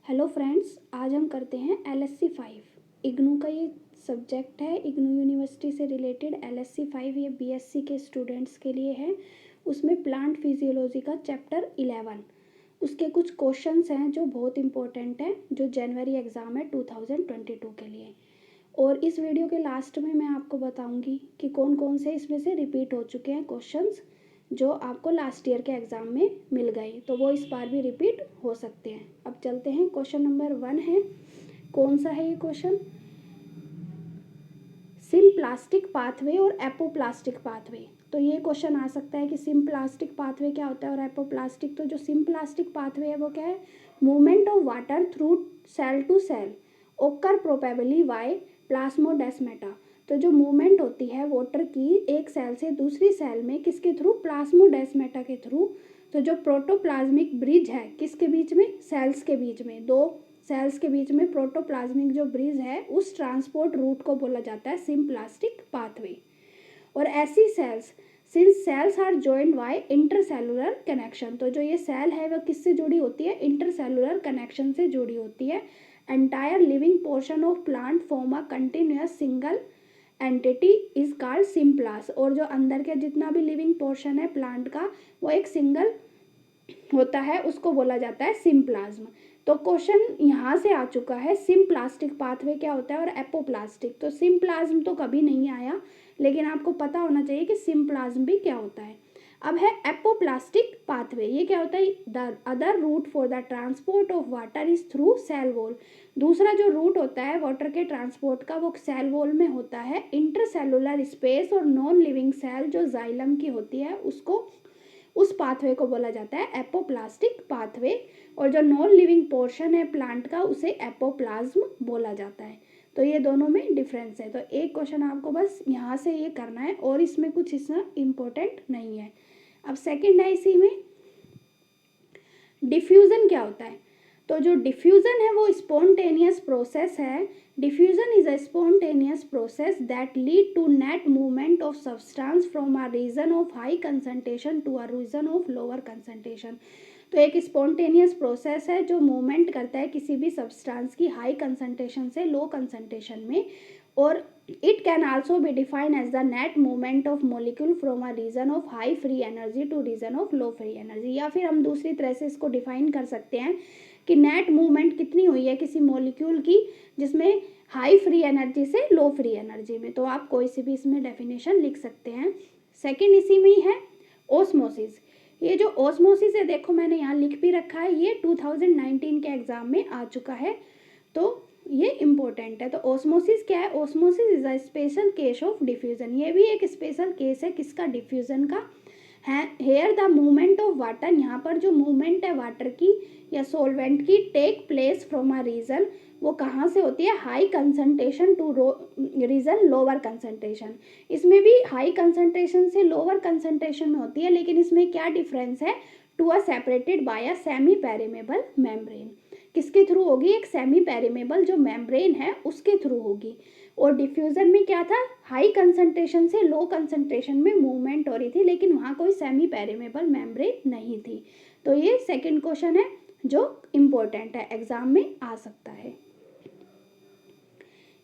Hello friends, आज हम करते हैं LSC 5। इग्नू का ये सब्जेक्ट है। इग्नू यूनिवर्सिटी से रिलेटेड LSC 5 ये BSc के स्टूडेंट्स के लिए है। उसमें प्लांट फिजियोलॉजी का चैप्टर 11, उसके कुछ क्वेश्चंस हैं जो बहुत इंपॉर्टेंट हैं, जो जनवरी एग्ज़ाम है 2022 के लिए। और इस वीडियो के लास्ट में मैं आपको बताऊंगी कि कौन कौन से इसमें से रिपीट हो चुके हैं क्वेश्चंस, जो आपको लास्ट ईयर के एग्ज़ाम में मिल गए, तो वो इस बार भी रिपीट हो सकते हैं। अब चलते हैं, क्वेश्चन नंबर 1 है। कौन सा है ये क्वेश्चन? सिम्प्लास्टिक पाथवे और एपोप्लास्टिक पाथवे। तो ये क्वेश्चन आ सकता है कि सिम्प्लास्टिक पाथवे क्या होता है और एपोप्लास्टिक। तो जो सिम्प्लास्टिक पाथवे है वो क्या है? Movement of water through cell to cell occur probably by plasmodesmata. तो जो मूवमेंट होती है वाटर की एक सेल से दूसरी सेल में, किसके थ्रू? प्लाज्मोडेस्माटा के थ्रू। तो जो प्रोटोप्लाज्मिक ब्रिज है किसके बीच में? सेल्स के बीच में, दो सेल्स के बीच में प्रोटोप्लाज्मिक जो ब्रिज है उस ट्रांसपोर्ट रूट को बोला जाता है सिम्प्लास्टिक पाथवे। और ऐसी cells, since cells are joined by intercellular connection, तो जो ये सेल है वो किससे जुड़ी होती है? इंटरसेलुलर कनेक्शन से जुड़ी होती है। Entire living portion of plant form a continuous single entity is called symplast. और जो अंदर के जितना भी लिविंग पोर्शन है प्लांट का वो एक सिंगल होता है, उसको बोला जाता है सिम्प्लाज्म। तो क्वेश्चन यहाँ से आ चुका है, सिम्प्लास्टिक पाथवे क्या होता है और एपोप्लास्टिक। तो सिम्प्लाज्म तो कभी नहीं आया, लेकिन आपको पता होना चाहिए कि सिम्प्लाज्म भी क्या होता है। अब है एपोप्लास्टिक पाथवे। ये क्या होता है? The other route for the transport of water is through cell wall. दूसरा जो रूट होता है वाटर के ट्रांसपोर्ट का वो सेल वॉल में होता है। इंटरसेलुलर स्पेस और नॉन लिविंग सेल जो जाइलम की होती है उसको, उस पाथवे को बोला जाता है एपोप्लास्टिक पाथवे। और जो नॉन लिविंग पोर्शन है प्लांट का उसे एपोप्लाज्म बोला जाता है। तो ये दोनों में डिफरेंस है। तो एक क्वेश्चन आपको बस यहाँ से ये करना है और इसमें कुछ इसमें इम्पोर्टेंट नहीं है। अब सेकंड है, इसी में डिफ्यूज़न क्या होता है? तो जो डिफ्यूज़न है वो स्पॉन्टेनियस प्रोसेस है। Diffusion is a spontaneous process that lead to net movement of substance from a region of high concentration to a region of lower concentration. तो एक स्पॉन्टेनियस प्रोसेस है जो मूवमेंट करता है किसी भी सब्सटेंस की हाई कंसंट्रेशन से लो कंसंट्रेशन में। और it can also be defined as the net movement of molecule from a region of high free energy to region of low free energy. या फिर हम दूसरी तरह से इसको डिफाइन कर सकते हैं कि नेट मूवमेंट कितनी हुई है किसी मॉलिक्यूल की जिसमें हाई फ्री एनर्जी से लो फ्री एनर्जी में। तो आप कोई सी भी इसमें डेफिनेशन लिख सकते हैं। सेकेंड इसी में ही है ओस्मोसिस। ये जो ओस्मोसिस है देखो मैंने यहाँ लिख भी रखा है, ये 2019 के एग्जाम में आ चुका है, तो ये इम्पोर्टेंट है। तो ओस्मोसिस क्या है? Osmosis is a special case of diffusion. ये भी एक स्पेशल केस है किसका? डिफ्यूजन का है। Here the movement of water, यहाँ पर जो मूवमेंट है वाटर की या सोलवेंट की take place from a region, वो कहाँ से होती है? High concentration to region lower concentration. इसमें भी हाई कंसंट्रेशन से लोअर कंसंट्रेशन में होती है, लेकिन इसमें क्या डिफरेंस है? To a separated by a semi permeable membrane. किसके थ्रू होगी? एक सेमी पेरिमेबल जो मेम्ब्रेन है उसके थ्रू होगी। और डिफ्यूजन में क्या था? हाई कंसंट्रेशन से लो कंसंट्रेशन में मूवमेंट हो रही थी, लेकिन वहाँ कोई सेमी पेरिमेबल मेम्ब्रेन नहीं थी। तो ये सेकंड क्वेश्चन है जो इम्पोर्टेंट है, एग्जाम में आ सकता है।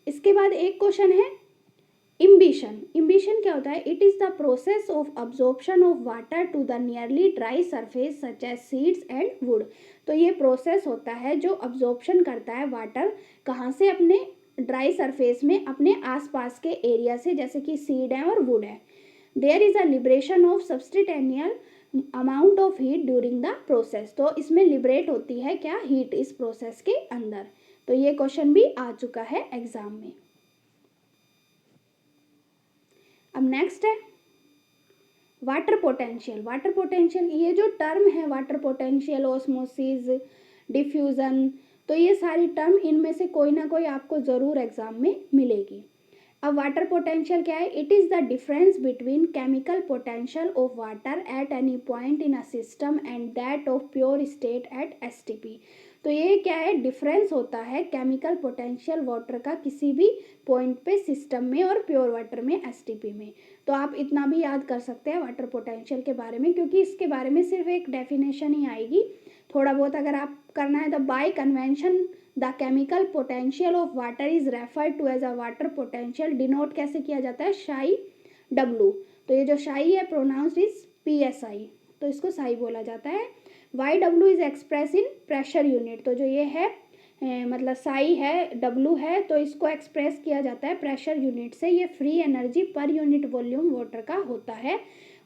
इसके बाद एक क्वेश्चन है इम्बिशन। इम्बिशन क्या होता है? It is the process of absorption of water to the nearly dry surface such as seeds and wood. तो ये प्रोसेस होता है जो अब्जॉर्प्शन करता है वाटर, कहाँ से? अपने ड्राई सरफेस में, अपने आसपास के एरिया से, जैसे कि सीड है और वुड है। There is a liberation of substantial amount of heat during the process. तो इसमें लिबरेट होती है क्या? हीट इस प्रोसेस के अंदर। तो ये क्वेश्चन भी आ चुका है एग्जाम में। अब नेक्स्ट है वाटर पोटेंशियल। वाटर पोटेंशियल, ये जो टर्म है वाटर पोटेंशियल, ओस्मोसिस, डिफ्यूज़न, तो ये सारी टर्म, इनमें से कोई ना कोई आपको ज़रूर एग्जाम में मिलेगी। अब वाटर पोटेंशियल क्या है? It is the difference between chemical potential of water at any point in a system and that of pure state at STP। तो ये क्या है, डिफरेंस होता है केमिकल पोटेंशियल वाटर का किसी भी पॉइंट पे सिस्टम में और प्योर वाटर में एसटीपी में। तो आप इतना भी याद कर सकते हैं वाटर पोटेंशियल के बारे में, क्योंकि इसके बारे में सिर्फ एक डेफिनेशन ही आएगी, थोड़ा बहुत अगर आप करना है तो by convention the chemical potential of water is referred to as a water potential, denote कैसे किया जाता है, साई डब्लू। तो ये जो साई है प्रोनाउंस्ड इज PSI, तो इसको साई बोला जाता है। Y W is express in pressure unit, तो जो ये है मतलब साई है, डब्लू है, तो इसको एक्सप्रेस किया जाता है प्रेशर यूनिट से। ये free energy per unit volume water का होता है।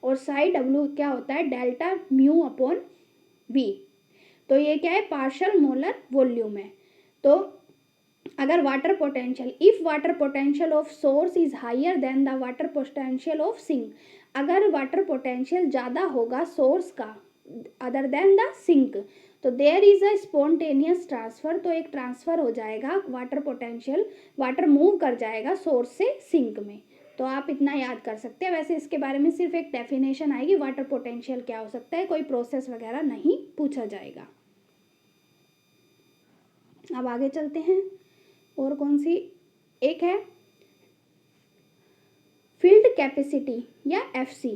और साई डब्लू क्या होता है, डेल्टा म्यू अपॉन वी। तो ये क्या है, पार्शियल मोलर वॉल्यूम है। तो अगर water potential, if water potential of source is higher than the water potential of sink, अगर वाटर पोटेंशियल ज़्यादा होगा सोर्स का अदर देन द सिंक, तो there is a spontaneous transfer, तो एक ट्रांसफर हो जाएगा वाटर पोटेंशियल, वाटर मूव कर जाएगा सोर्स से सिंक में। तो आप इतना याद कर सकते हैं। वैसे इसके बारे में सिर्फ एक डेफिनेशन आएगी, वाटर पोटेंशियल क्या हो सकता है, कोई प्रोसेस वगैरह नहीं पूछा जाएगा। अब आगे चलते हैं, और कौन सी एक है फील्ड कैपेसिटी या FC।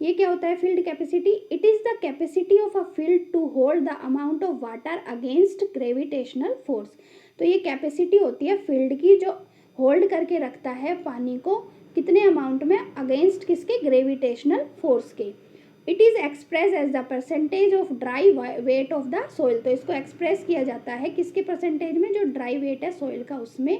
ये क्या होता है field capacity, it is the capacity of a field to hold the amount of water against gravitational force. तो ये कैपेसिटी होती है फील्ड की, जो होल्ड करके रखता है पानी को कितने अमाउंट में, अगेंस्ट किसके, ग्रेविटेशनल फोर्स के। It is express as the percentage of dry weight of the soil, तो इसको एक्सप्रेस किया जाता है किसके परसेंटेज में, जो ड्राई वेट है सोइल का उसमें।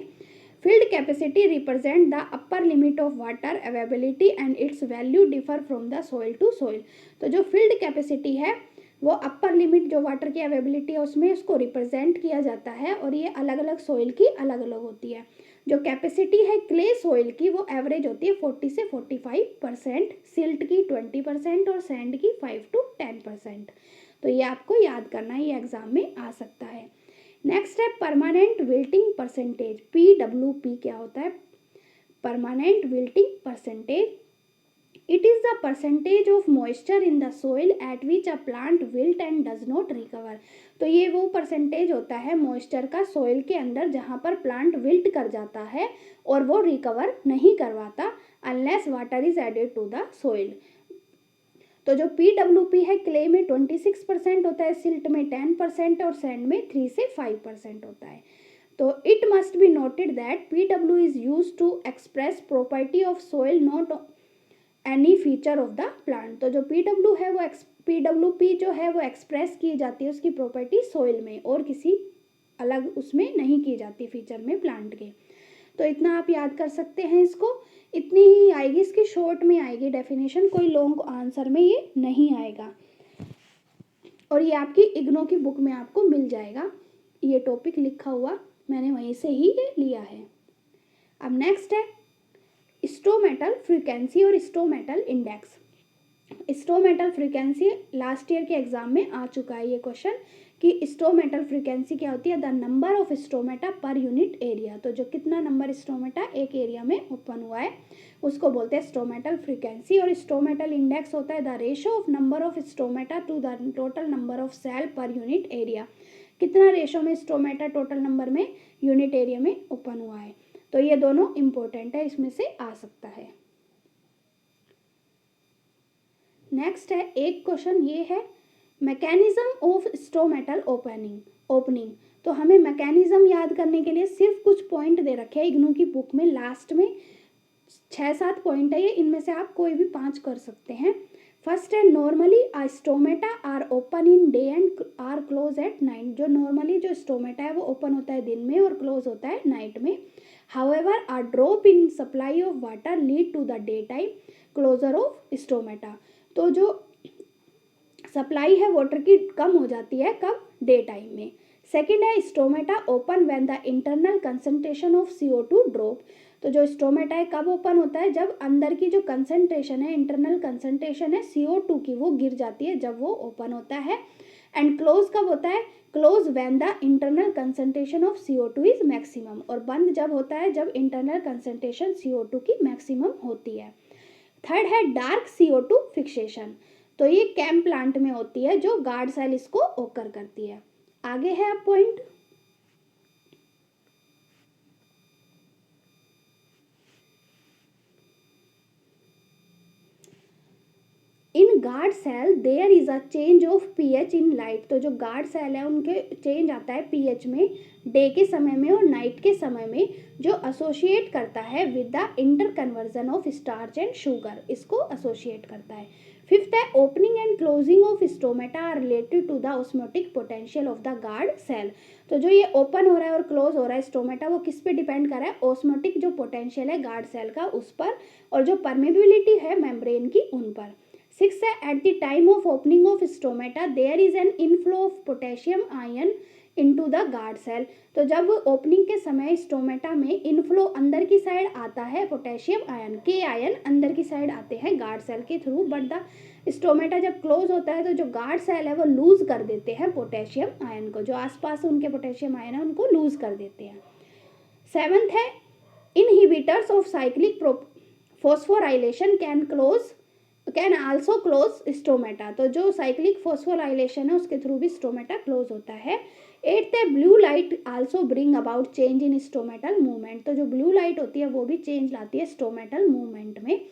Field capacity represent the upper limit of water availability and its value differ from the soil to soil. तो जो फील्ड कैपेसिटी है वो अपर लिमिट जो वाटर की अवेलेबिलिटी है उसमें उसको रिप्रेजेंट किया जाता है, और ये अलग अलग सोइल की अलग अलग होती है। जो कैपेसिटी है क्ले सोइल की वो एवरेज होती है 40 से 45%, सिल्ट की 20% और सैंड की 5 to 10%। तो ये आपको याद करना है, ये एग्जाम में आ सकता है। नेक्स्ट है परमानेंट विल्टिंग परसेंटेज, PWP क्या होता है, permanent wilting percentage. It is the percentage of moisture in the soil eight which a plant wilt and does not recover. तो ये वो परसेंटेज होता है मॉइस्चर का सोइल के अंदर जहाँ पर प्लांट विल्ट कर जाता है और वो रिकवर नहीं करवाता unless water is added to the soil. तो जो PWP है क्ले में 26% होता है, सिल्ट में 10% और सैंड में 3 से 5% होता है। तो it must be noted that PW is use to express property of soil not any feature of the plant. तो जो PW है वो PWP जो है वो एक्सप्रेस की जाती है उसकी प्रॉपर्टी सोइल में, और किसी अलग उसमें नहीं की जाती फीचर में प्लांट के। तो इतना आप याद कर सकते हैं, इसको इतनी ही आएगी, इसकी शॉर्ट में आएगी डेफिनेशन, कोई लॉन्ग आंसर में ये नहीं आएगा। और ये आपकी इग्नो की बुक में आपको मिल जाएगा, ये टॉपिक लिखा हुआ मैंने वहीं से ही ये लिया है। अब नेक्स्ट है स्टोमेटल फ्रीक्वेंसी और stomatal index. Stomatal frequency last year के एग्जाम में आ चुका है ये क्वेश्चन कि स्टोमेटल फ्रीक्वेंसी क्या होती है, the number of stomata per unit area. तो जो कितना नंबर स्टोमेटा एक एरिया में ओपन हुआ है उसको बोलते हैं स्टोमेटल फ्रीक्वेंसी। और स्टोमेटल इंडेक्स होता है the ratio of number of stomata to the total number of cell per unit area, कितना रेशो में स्टोमेटा टोटल नंबर में यूनिट एरिया में ओपन हुआ है। तो ये दोनों इंपॉर्टेंट है, इसमें से आ सकता है। नेक्स्ट है एक क्वेश्चन ये है मैकेनिज्म ऑफ स्टोमेटल ओपनिंग। तो हमें मैकेनिज्म याद करने के लिए सिर्फ कुछ पॉइंट दे रखे हैं इग्नू की बुक में, लास्ट में 6-7 पॉइंट है ये, इनमें से आप कोई भी 5 कर सकते हैं। फर्स्ट है normally uh stomata are open in day and are close at night. जो नॉर्मली जो स्टोमेटा है वो ओपन होता है दिन में और क्लोज होता है नाइट में। However uh drop in supply of water lead to the day time closure of stomata. तो जो सप्लाई है वाटर की कम हो जाती है कब, डे टाइम में। सेकेंड है stomata open when the internal concentration of CO2 drop. तो जो स्टोमेटा है कब ओपन होता है, जब अंदर की जो कंसंट्रेशन है, इंटरनल कंसंट्रेशन है CO2 की, वो गिर जाती है, जब वो ओपन होता है। एंड क्लोज कब होता है, close when the internal concentration of CO2 is maximum. और बंद जब होता है जब इंटरनल कंसंट्रेशन CO2 की मैक्सिमम होती है। थर्ड है डार्क CO2 फिक्सेशन। तो ये कैम प्लांट में होती है जो गार्ड सेल इसको ओकर करती है। आगे है अब point, in guard cell there is a change of pH in light. तो जो गार्ड सेल है उनके चेंज आता है पीएच में डे के समय में और नाइट के समय में, जो एसोसिएट करता है with the interconversion of starch and sugar, इसको एसोसिएट करता है। फिफ्थ है opening and closing of stomata are related to the osmotic potential of the guard cell. तो जो ये ओपन हो रहा है और क्लोज हो रहा है स्टोमेटा, वो किस पे डिपेंड कर रहा है, ऑस्मोटिक जो पोटेंशियल है गार्ड सेल का उस पर, और जो परमेबिलिटी है मेम्ब्रेन की उन पर। सिक्स है at the time of opening of stomata there is an inflow of potassium ion into the guard cell. तो जब ओपनिंग के समय स्टोमेटा में इनफ्लो अंदर की साइड आता है पोटेशियम आयन के, आयन अंदर की साइड आते हैं गार्ड सेल के थ्रू, बट द स्टोमेटा जब क्लोज होता है तो जो गार्ड सेल है वो लूज कर देते हैं पोटेशियम आयन को, जो आसपास उनके पोटेशियम आयन है उनको लूज कर देते हैं। सेवंथ है inhibitors of cyclic phosphorylation can also close stomata. तो जो साइक्लिक फॉस्फोराइलेशन है उसके थ्रू भी स्टोमेटा क्लोज होता है। एट्थ है blue light also bring about change in stomatal movement. तो जो ब्लू लाइट होती है वो भी चेंज लाती है स्टोमेटल मूवमेंट में।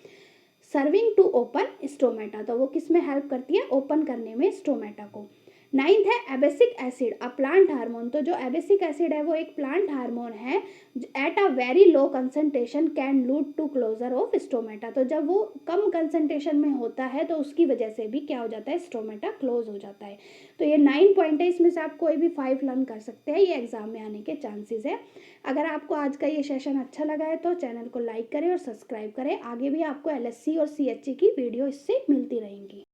सर्विंग टू ओपन स्टोमेटा, तो वो किस में हेल्प करती है, ओपन करने में स्टोमेटा को। नाइन्थ है abscisic acid a plant hormone. तो जो एबेसिक एसिड है वो एक प्लांट हार्मोन है at a very low concentration can lead to closure of stomata. तो जब वो कम कंसंट्रेशन में होता है तो उसकी वजह से भी क्या हो जाता है, स्टोमेटा क्लोज हो जाता है। तो ये 9 पॉइंट है, इसमें से आप कोई भी 5 लर्न कर सकते हैं, ये एग्जाम में आने के चांसेस है। अगर आपको आज का ये सेशन अच्छा लगा है तो चैनल को लाइक करें और सब्सक्राइब करें, आगे भी आपको एलएससी और सीएचई की वीडियो इससे मिलती रहेंगी।